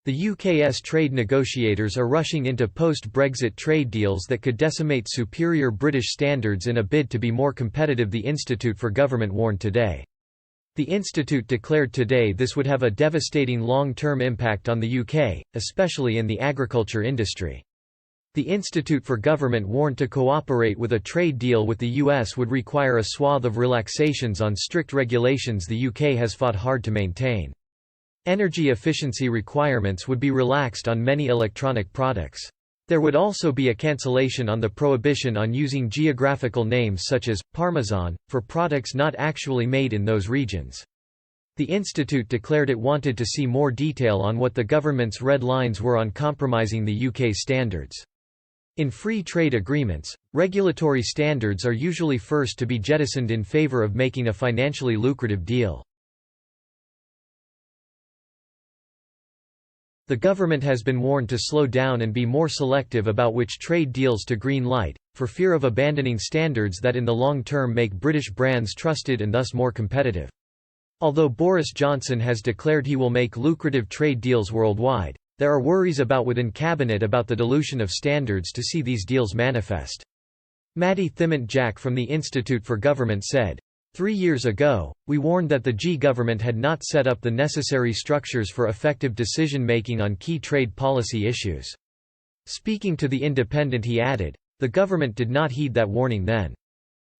The UK's trade negotiators are rushing into post-Brexit trade deals that could decimate superior British standards in a bid to be more competitive, the Institute for Government warned today. The Institute declared today this would have a devastating long-term impact on the UK, especially in the agriculture industry. The Institute for Government warned to cooperate with a trade deal with the US would require a swath of relaxations on strict regulations the UK has fought hard to maintain. Energy efficiency requirements would be relaxed on many electronic products. There would also be a cancellation on the prohibition on using geographical names such as Parmesan for products not actually made in those regions. The Institute declared it wanted to see more detail on what the government's red lines were on compromising the UK standards. In free trade agreements, regulatory standards are usually first to be jettisoned in favour of making a financially lucrative deal. The government has been warned to slow down and be more selective about which trade deals to green light, for fear of abandoning standards that in the long term make British brands trusted and thus more competitive. Although Boris Johnson has declared he will make lucrative trade deals worldwide, there are worries within cabinet about the dilution of standards to see these deals manifest. Maddie Thimmant-Jack from the Institute for Government said, 3 years ago, we warned that the government had not set up the necessary structures for effective decision-making on key trade policy issues. Speaking to The Independent, he added, the government did not heed that warning then.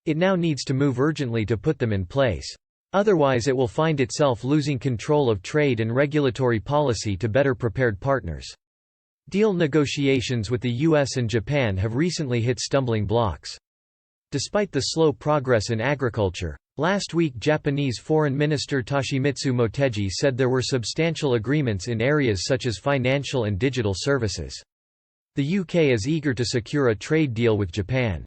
It now needs to move urgently to put them in place. Otherwise it will find itself losing control of trade and regulatory policy to better prepared partners. Deal negotiations with the US and Japan have recently hit stumbling blocks. Despite the slow progress in agriculture, last week Japanese Foreign Minister Toshimitsu Motegi said there were substantial agreements in areas such as financial and digital services. The UK is eager to secure a trade deal with Japan.